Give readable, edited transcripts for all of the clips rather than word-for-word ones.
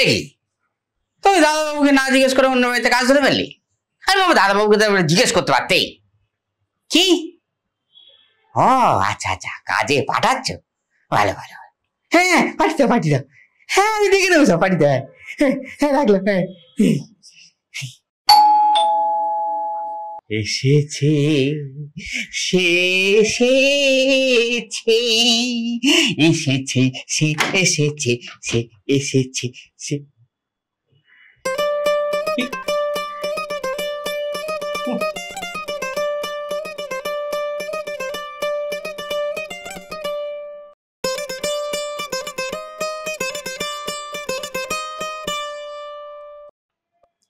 কি তুই দাদাবাবুকে না জিজ্ঞেস করে অন্য বাড়িতে কাজ ধরে ফেললি? আরে বাবা, দাদাবাবুকে জিজ্ঞেস করতে পারতেই। কি? ও আচ্ছা আচ্ছা, কাজে পাঠাচ্ছ, ভালো ভালো। হ্যাঁ পাঠিয়ে দাও পাঠিয়ে দাও। হ্যাঁ আমি দেখে দেবো সব, পাঠিয়ে দেয়। হ্যাঁ রাখলাম। হ্যাঁ এসেছে সে এসেছে এসেছে সে এসেছে সে এসেছে সে।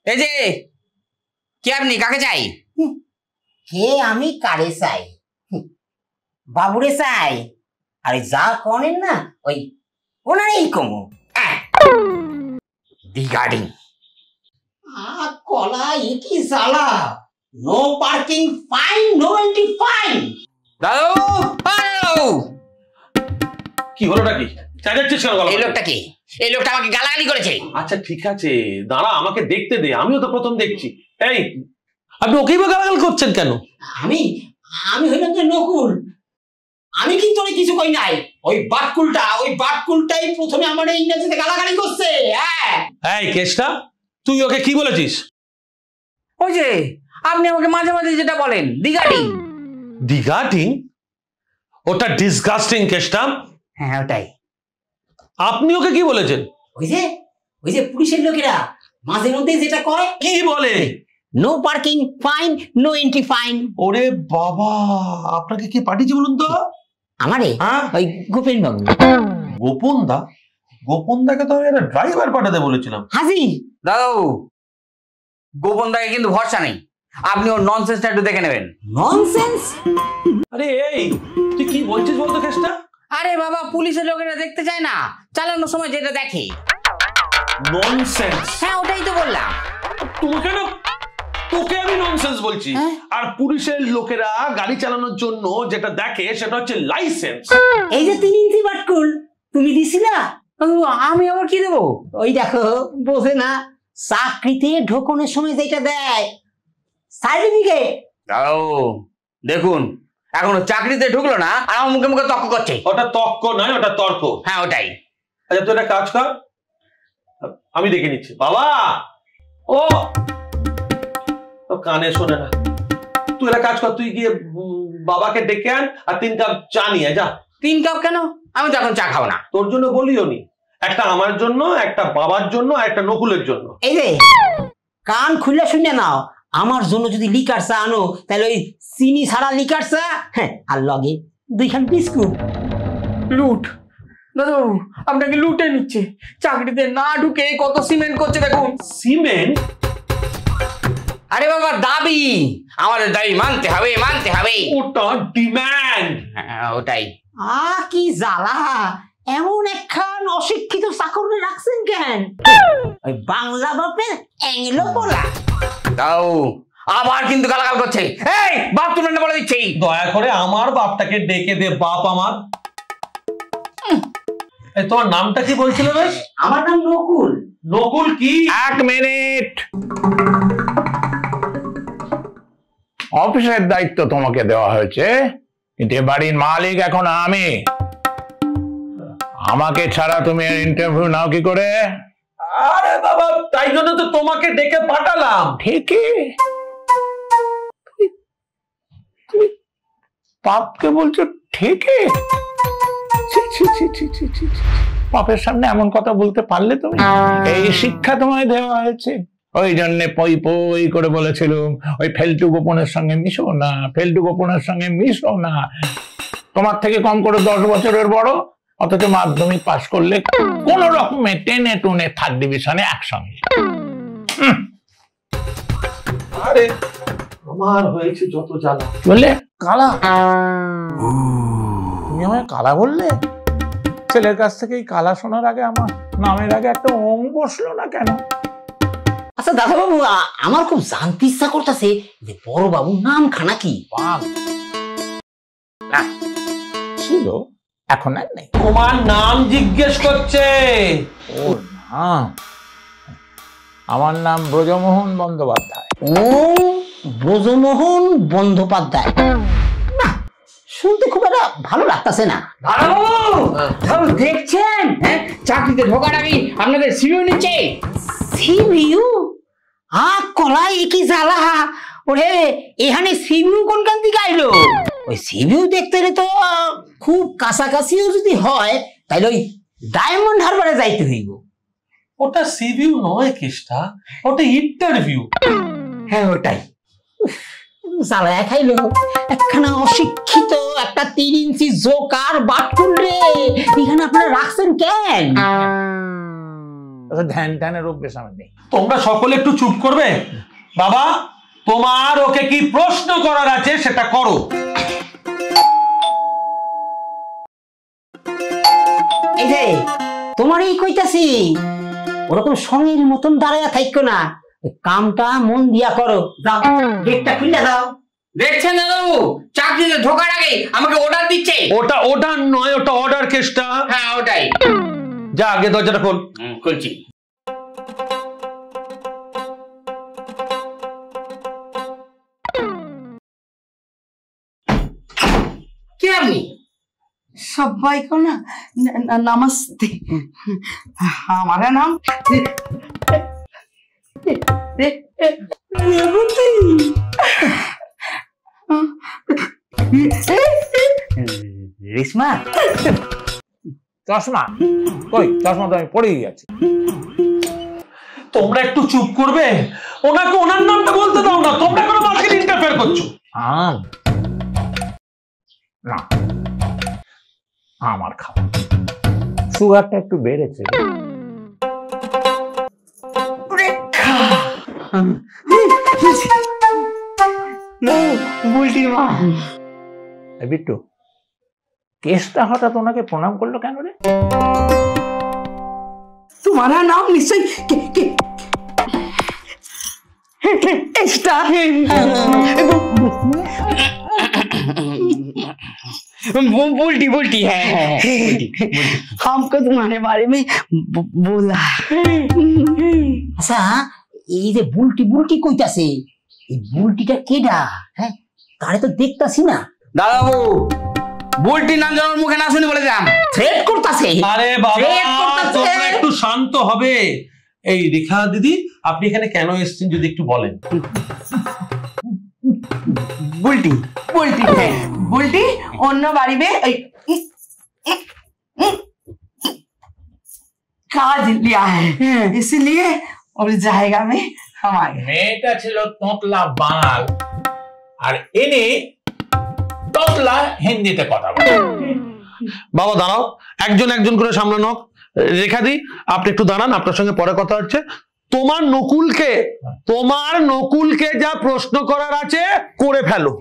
এই যে কে আপনি, কাকে চাই? কে আমি কারে চাই? বাবুরে চাই। আরে যা করেন না ওই ওনারই কমু। রিগার্ডিং কলা কি জ্বালা, no parking fine, no entry fine. দাদু কি হলোটা কি? চাইছিস কেন? এই লোকটা কি? এই লোকটা আমাকে গালাগালি করেছে। আচ্ছা ঠিক আছে, দাঁড়া আমাকে দেখতে দে, আমিও তো প্রথম দেখছি। এই আপনি ওকেই বা গালাগাল করছেন কেন? আমি আমি হইলাম যে নকুল, আমি কিন্তু অনেক কিছু কই নাই। ওই বাটকুলটাই প্রথমে আমার ইংরেজিতে গালাগালি করছে। এই কেষ্টা, তুই ওকে কি বলেছিস? ওই যে আপনি আমাকে মাঝে মাঝে যেটা বলেন রিগার্ডিং। রিগার্ডিং? ওটা ডিসগাস্টিং কেষ্টা। হ্যাঁ ওটাই। আপনি ওকে কি বলেছেন? ওই যে পুলিশের লোকেরা মাঝে মধ্যে যেটা কয়। কি বলে? No parking fine, no entry fine. ওরে বাবা, আপনাকে কি পাঠিয়েছে বলুন তো? আমারে ওই গোপেন বাবু। গোপন দাকে তো আমি একটা ড্রাইভার পাঠাতে বলেছিলাম। হাজি দাদু, গোপন দাকে কিন্তু ভরসা নেই, আপনি ওর ননসেন্সটা একটু দেখে নেবেন। ননসেন্স? আরে এই তুই কি বলছিস বলতো কেষ্টা? আরে বাবা, পুলিশের লোকেরা দেখতে চায় না, চালানোর সময় যেটা দেখে। ননসেন্স? হ্যাঁ ওটাই তো বললাম। তোমাকে না, তোকে আমি ননসেন্স বলছি। আর পুলিশের লোকেরা গাড়ি চালানোর জন্য যেটা দেখে সেটা হচ্ছে লাইসেন্স। এই যে 3 ইঞ্চি বাটকুল তুমি দিছিলা, আমি আবার কি দেবো? ওই দেখো বোঝে না, চাকরিতে ঢোকনের সময় যেটা দেয় সার্টিফিকেট। দাদু দেখুন, এখনো চাকরিতে ঢুকলো না আর আমার মুখে মুখে তর্ক করছে। ওটা তর্ক নয়, ওটা তর্ক। হ্যাঁ ওটাই। আচ্ছা তুই একটা কাজ কর, আমি দেখে নিচ্ছি। বাবা, ও কানে শোনে না। তুই একটা কাজ কর, তুই গিয়ে বাবাকে ডেকে আন আর 3 কাপ চা নিয়ে যা। 3 কাপ কেন? আমি তো এখন চা খাবো না। তোর জন্য বলিও নি, একটা আমার জন্য, একটা বাবার জন্য, আর একটা নকুলের জন্য। এই যে কান খুলে শুনে নাও, আমার জন্য যদি লিকার চা আনো তাহলে ওই চিনি ছাড়া লিকার চা, হ্যাঁ, আর লগে 2খান বিস্কুট। লুট? দাদু আপনাকে লুটে নিচ্ছে, চাকরিতে না ঢুকে কত সিমেন্ট করছে দেখুন। সিমেন্ট? আরে বাবা দাবি, আমাদের দাবি মানতে হবে, মানতে হবে। ওটা ডিমান্ড। হ্যাঁ ওটাই। কি জ্বালা, এমন একখান অশিক্ষিত চাকরি রাখছেন কেন? ওই বাংলা বাপের এংলো বলা। দাও আবার কিন্তু গালাগাল করছে। এই বাপ তুলে বলে দিচ্ছি, দয়া করে আমার বাপটাকে ডেকে দে। বাপ আমার। তোমার নামটা কি বলছিল বেশ? আমার নাম নকুল। নকুল কি? 1 মিনিট। অফিসের দায়িত্ব তোমাকে দেওয়া হয়েছে, কিন্তু এ বাড়ির মালিক এখন আমি। আমাকে ছাড়া তুমি ইন্টারভিউ নাও কি করে? আরে বাবা, তাই জন্য তো তোমাকে ডেকে পাঠালাম। ঠিকই। পাপকে বলছো ঠিকই? পাপের সামনে এমন কথা বলতে পারলে তুমি? এই শিক্ষা তোমায় দেওয়া হয়েছে। ওই জন্য পই পই করে বলেছিলাম ওই ফেলটু গোপনের সঙ্গে মিশো না, ফেলটু গোপনের সঙ্গে মিশো না। তোমার থেকে কম করে 10 বছরের বড়, অথচ মাধ্যমিক পাশ করলে কোন রকমে টেনে টুনে 3rd ডিভিশনে একসঙ্গে। আরে আমার হয়েছে যত জ্বালা। বললে কালা? তুমি আমায় কালা বললে? ছেলের কাছ থেকে এই কালা শোনার আগে আমার নামের আগে একটা ওম বসলো না কেন? আচ্ছা দাদা বাবু, আমার খুব জানতে ইচ্ছা করতেছে যে বড় বাবু নাম খানা কি? ছিল, এখন আর নেই। তোমার নাম জিজ্ঞেস করছে। ও নাম? আমার নাম ব্রজমোহন বন্দ্যোপাধ্যায়। ও, ব্রজমোহন বন্দ্যোপাধ্যায়। না, শুনতে খুব একটা ভালো লাগতেছে না। দাদাবাবু দেখছেন, হ্যাঁ, চাকরিতে ঢোকার আগে আপনাদের সিভিউ নিচ্ছে। সিভিউ? কলাই কি জ্বালা! ওরে, এখানে সিভিউ কোনখান থেকে আইলো? ওই সিভিউ দেখতে হলে তো খুব কাছাকাছিও যদি হয় তাহলে ওই ডায়মন্ড হারবারে যাইতে হইব। ওটা সিভিউ নয় কেষ্টা, ওটা ইন্টারভিউ। হ্যাঁ, ওটাই। জ্বালায় খাইলো একখানা অশিক্ষিত একটা 3 ইঞ্চি জোকার বাটকুল রে। এখানে আপনারা রাখছেন কেন? ধ্যান ধ্যানের অভ্যেস আমার নেই। তোমরা সকলে একটু চুপ করবে? বাবা, তোমার ওকে কি প্রশ্ন করার আছে সেটা করো। এই যে তোমার এই কইতাছি, ওরকম সঙ্গের মতন দাঁড়ায় থাইকো না, কামটা মন দিয়া করো। যাও, গেটটা খুলে দাও। দেখছেন দাদাবাবু, চাকরিতে ঢোকার আগে আমাকে অর্ডার দিচ্ছে। ওটা অর্ডার নয়, ওটা অর্ডার কেষ্টা। হ্যাঁ, ওটাই। যা আগে দরজাটা খোল। খুলছি। কে আপনি? सबको ना नमस्ते। हमारा नाम রেশমা। চশমা কই? চশমা তো আমি পড়েই আছি। তোমরা একটু চুপ করবে? ওনাকে ওনার নামটা বলতে দাও না, তোমরা কোনো মার্কেট ইন্টারফেয়ার করছো। না, আমার খাওয়া সুগারটা একটু বেড়েছে। বিট্টু, কেসটা হঠাৎ ওনাকে প্রণাম করলো কেন রে? तुम्हारा नाम निश्चय बुल्टी बुल्टी है। हमको तुम्हारे बारे में बोला। আচ্ছা, এই যে বুলটি বুলটি কইতাছে, এই বুলটিটা কেডা? হ্যাঁ, তারে তো দেখতাছি না। দাদাবাবু, বুল্টি নাম যেন মুখে না শুনি বলে যান। থ্রেট করতাছে। আরে বাবা, তোমরা একটু শান্ত হবে। এই রেখা দিদি, আপনি এখানে কেন এসেছেন যদি একটু বলেন। बुल्टी बुल्टी है, बुल्टी অন্য বাড়ি में काज लिया है, इसलिए और जाएगा में हम आ गए। মেয়েটা ছিল তোতলা বাঙাল, আর ইনি তোতলা হিন্দিতে কথা বলে। বাবা দাঁড়াও, একজন একজন করে সামলানো। রেখা দি, আপনি একটু দাঁড়ান, আপনার সঙ্গে পরে কথা হচ্ছে। তোমার নকুলকে যা প্রশ্ন করার আছে করে ফেলো।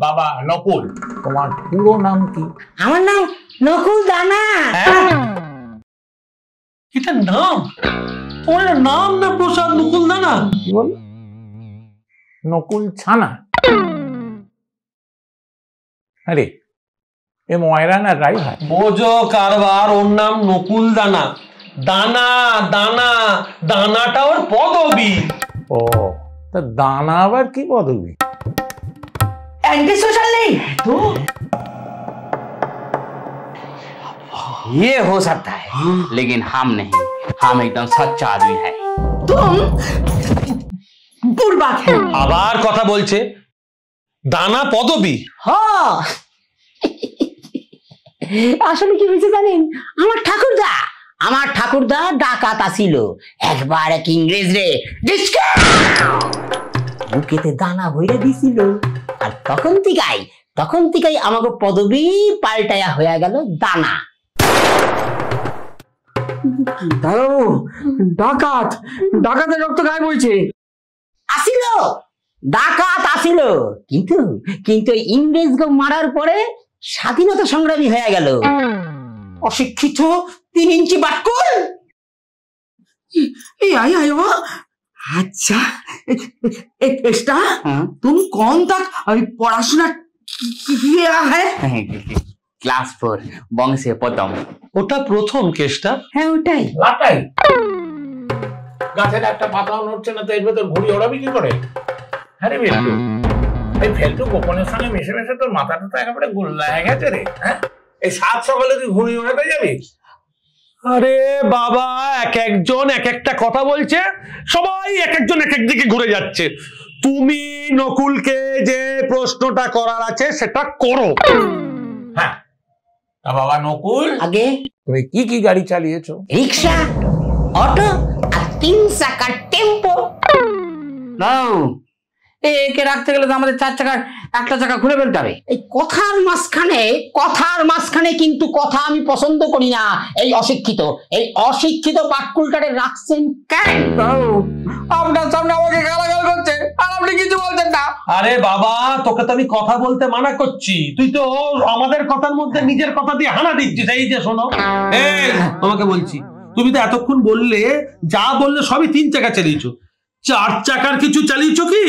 বাবা নকুল, তোমার পুরো নাম কি? আমার নাম নকুল দানা। এটা নাম? তোমার নাম না প্রসাদ নকুল দানা? কি বল? নকুল ছানা? আরে এ ময়রা না ড্রাইভার? বোঝো কারবার, ওর নাম নকুল দানা। দানা দানা দানাটা ওর পদবী। ও, তা দানা আবার কি পদবী? एंटी सोशल नहीं तो ये हो सकता है, लेकिन हम नहीं। हम एकदम सच्चा आदमी है। तुम बुर्बक है। আবার কথা বলছে। দানা পদবী? হ্যাঁ, আসলে কি হয়েছে জানেন? আমার ঠাকুরদা ডাকাত ছিল। একবার এক ইংরেজ রে বুকেতে দানা ভইরা দিছিল, আর তখন থেকেই আমাকে পদবী পাল্টায়া হয়ে গেল দানা। দাদাবাবু, ডাকাতের রক্ত গায়ে বইছে। ডাকাত আসিল, কিন্তু ইংরেজকে মারার পরে স্বাধীনতা সংগ্রামী হয়ে গেল। অশিক্ষিত 3 ইঞ্চি বাটকুল। अच्छा एक्स्ट्रा, तुम कौन तक अभी पढ़ाशुना किया है? क्लास 4 বংশে প্রথম। ওটা প্রথম কেসটা? হ্যাঁ, ওটাই। লাটাই? গাছের একটা পাতাও নড়ছে না, তো এর ভেতর ঘুড়ি ওড়াবি কি করে? হ্যাঁ রে বিল্টু, এই ফেলটু গোপনের সঙ্গে মিশে মিশে তোর মাথাটা তো একেবারে গোল্লা হয়ে গেছে রে। হ্যাঁ, এই সাত সকালে তুই ঘুড়ি ওড়াতে যাবি? আরে বাবা, এক একজন এক একটা কথা বলছে, সবাই এক একজন এক এক দিকে ঘুরে যাচ্ছে। তুমি নকুলকে যে প্রশ্নটা করার আছে সেটা করো। হ্যাঁ, তা বাবা নকুল, আগে তুমি কি কি গাড়ি চালিয়েছো? রিক্সা, অটো আর 3 চাকার টেম্পো। দাও, একে রাখতে গেলে তো আমাদের 4 চাকার একটা চাকা খুলে ফেলতে হবে। এই কথার মাঝখানে কিন্তু কথা আমি পছন্দ করি না। এই অশিক্ষিত পাটকুলটারে রাখছেন কেন? দাও, আপনার সামনে আমাকে গালাগাল করছে আর আপনি কিছু বলছেন না। আরে বাবা, তোকে তো আমি কথা বলতে মানা করছি, তুই তো আমাদের কথার মধ্যে নিজের কথা দিয়ে হানা দিচ্ছিস। এই যে শোনো, এই তোমাকে বলছি, তুমি তো এতক্ষণ বললে, যা বললে সবই 3 চাকা চালিয়েছো, 4 চাকার কিছু চালিয়েছো কি?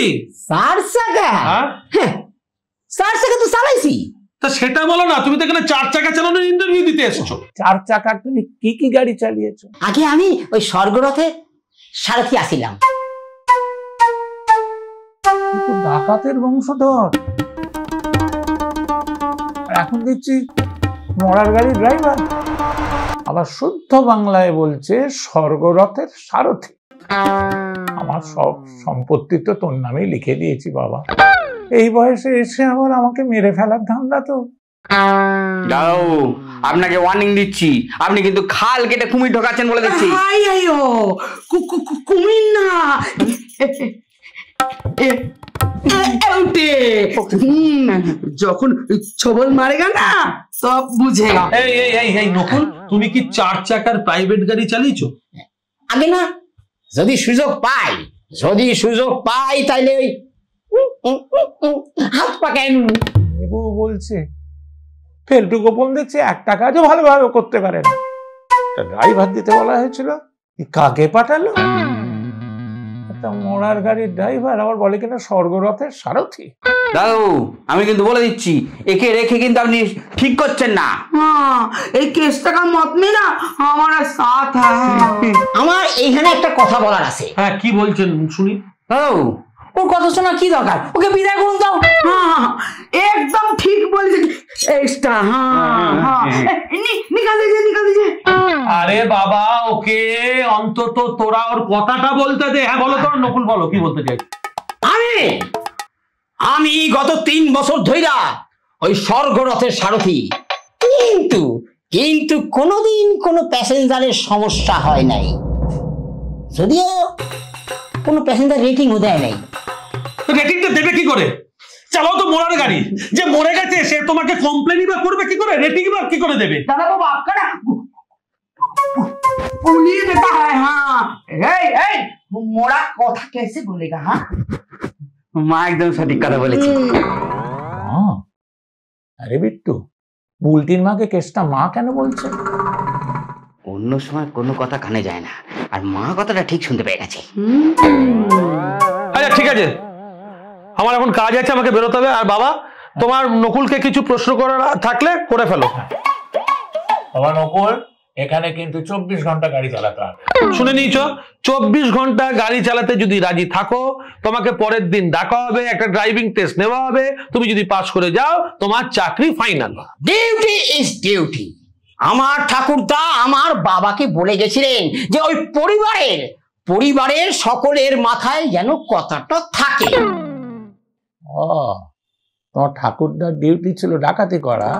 4 চাকা? হ্যাঁ, 4 চাকা তো চালাইছি। তা সেটা বলো না, তুমি তো এখানে 4 চাকা চালানোর ইন্টারভিউ দিতে এসছো। 4 চাকার তুমি কি কি গাড়ি চালিয়েছো? আগে আমি ওই স্বর্গরথে সারথি আসিলাম। ডাকাতের বংশধর, আর এখন দেখছি মরার গাড়ির ড্রাইভার। আবার শুদ্ধ বাংলায় বলছে স্বর্গরথের সারথি। আমার সব সম্পত্তি তো তোর নামেই লিখে দিয়েছি বাবা। এই বয়সে এসে আবার আমাকে মেরে ফেলার ধান্দা তো। দাও, আপনাকে ওয়ার্নিং দিচ্ছি, আপনি কিন্তু খাল কেটে কুমির ঢোকাচ্ছেন বলে দিচ্ছি। কুমির না, যখন ছবল মারেগা না সব বুঝেগা। এই নকুল, তুমি কি 4 চাকার প্রাইভেট গাড়ি চালিয়েছো? আগে না, যদি সুযোগ পাই তাইলে ওই হাত পাকেন। ও বলছে ফেলটু গোপন দেখছি একটা কাজও ভালোভাবে করতে পারে না। ড্রাইভার দিতে বলা হয়েছিল, কাকে পাঠালো? একটা মরার গাড়ির ড্রাইভার, আবার বলে কিনা স্বর্গরথের সারথি। দাও, আমি কিন্তু বলে দিচ্ছি, একে রেখে কিন্তু আপনি ঠিক করছেন না। এই কেসটা কা মত মে না हमारा साथ है। আমার এইখানে একটা কথা বলার আছে। হ্যাঁ, কি বলছেন শুনি। দাও, ওর কথা শোনা কি দরকার, ওকে বিদায় করুন দাও। एकदम ठीक बोले एक्स्ट्रा। निकाल दीजिए। আরে বাবা, ওকে অন্তত তোরা ওর কথাটা বলতে দে। হ্যাঁ বলো তো নকুল, বলো কি বলতে চাই। আমি গত 3 বছর ধইরা ওই স্বর্গরথের সারথি, কিন্তু কোনোদিন কোনো প্যাসেঞ্জারের সমস্যা হয় নাই, যদিও কোনো প্যাসেঞ্জার রেটিংও দেয় নাই। রেটিংটা দেবে কি করে? চালাও তো মরার গাড়ি, যে মরে গেছে সে তোমাকে কমপ্লেনই বা করবে কি করে, রেটিং বা কি করে দেবে? दादा बाबू आपका ना पुलिस देता है। हाँ, मोड़ा कोठा कैसे बोलेगा? हाँ, মা একদম সঠিক কথা বলেছে। আরে বিট্টু, বুলটির মাকে কেসটা মা কেন বলছে? অন্য সময় কোনো কথা কানে যায় না, আর মা কথাটা ঠিক শুনতে পেয়ে গেছে। আচ্ছা ঠিক আছে, আমার এখন কাজ আছে, আমাকে বেরোতে হবে। আর বাবা, তোমার নকুলকে কিছু প্রশ্ন করার থাকলে করে ফেলো। বাবা নকুল, এখানে কিন্তু 24 ঘন্টা গাড়ি চালাতে হবে। শুনে নিয়েছ, 24 ঘন্টা গাড়ি চালাতে যদি রাজি থাকো, তোমাকে পরের দিন ডাকা হবে, একটা ড্রাইভিং টেস্ট নেওয়া হবে। তুমি যদি পাস করে যাও, তোমার চাকরি ফাইনাল। Duty is duty. আমার ঠাকুরদা আমার বাবাকে বলে গেছিলেন যে ওই পরিবারের সকলের মাথায় যেন কথাটা থাকে। তোমার ঠাকুরদার ডিউটি ছিল ডাকাতি করা,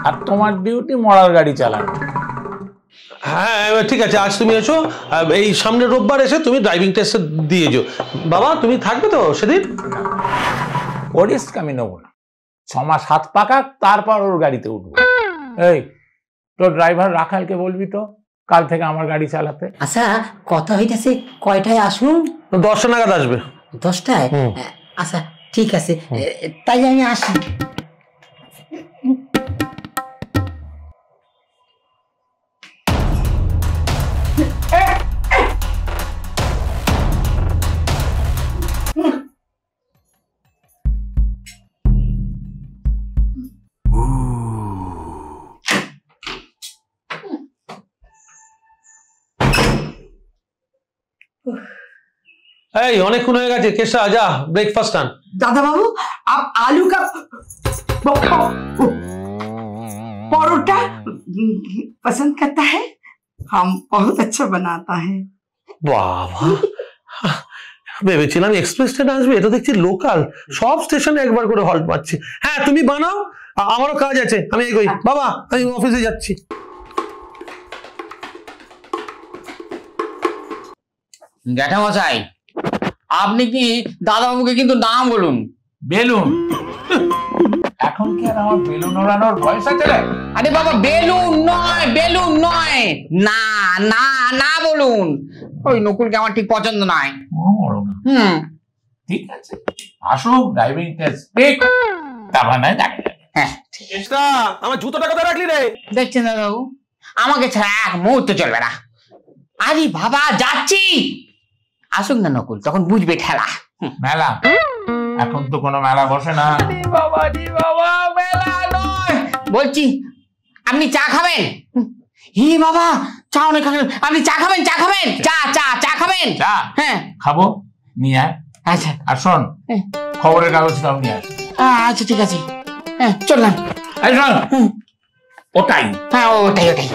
আর তোমার ডিউটি মরার গাড়ি চালানো। হ্যাঁ ঠিক আছে, আজ তুমি এসো, এই সামনের রোববার এসে তুমি ড্রাইভিং টেস্ট দিয়ে যাও। বাবা, তুমি থাকবে তো সেদিন? ও রিস্ক আমি নেবো না। 6 মাস হাত পাকা, তারপর ওর গাড়িতে উঠবো। এই তোর ড্রাইভার রাখালকে বলবি তো কাল থেকে আমার গাড়ি চালাতে। আচ্ছা, কথা হইতেছে কয়টায় আসুন? 10টা নাগাদ আসবে। 10টায়? আচ্ছা ঠিক আছে, তাই আমি আসি। এই অনেকক্ষণ হয়ে গেছে, কেশা যা ব্রেকফাস্ট আন। दादा बाबू आप आलू का परोठा पसंद करता है? हम बहुत अच्छा बनाता है। বাবা, ভেবেছিলাম এক্সপ্রেস ট্রেন আসবে, এটা দেখছি লোকাল। সব স্টেশনে একবার করে হল্ট পাচ্ছে। হ্যাঁ তুমি বানাও, আমারও কাজ আছে, আমি এগোই। বাবা আমি অফিসে যাচ্ছি। জ্যাঠামশাই, আপনি কি দাদাবাবুকে কিন্তু নাম বলুন। বেলুন? এখন কি আর আমার বেলুন ওড়ানোর বয়স আছে রে? আরে বাবা, বেলুন নয়, বেলুন নয়, না না না বলুন। ওই নকুলকে আমার ঠিক পছন্দ নয়। ঠিক আছে, আসুক ড্রাইভিং টেস্ট, ঠিক তারপর নয় দেখা যাবে। হ্যাঁ, কেশা, আমার জুতোটা কোথায় রাখলি রে? দেখছেন দাদাবাবু, আমাকে ছাড়া এক মুহূর্ত চলবে না। আরে বাবা, যাচ্ছি। আসুক না নকুল, তখন বুঝবে ঠেলা। মেলা? এখন তো কোনো মেলা বসে না। বাবা মেলা নয়, বলছি আপনি চা খাবেন? হি বাবা, চা অনেক খাবেন। আপনি চা খাবেন? চা খাবেন? চা চা চা খাবেন? চা হ্যাঁ খাবো, নিয়ে আয়। আচ্ছা আর শোন, খবরের কাগজটাও নিয়ে আস। আচ্ছা ঠিক আছে, হ্যাঁ চললাম। এই শোন, ওটাই হ্যাঁ ওটাই ওটাই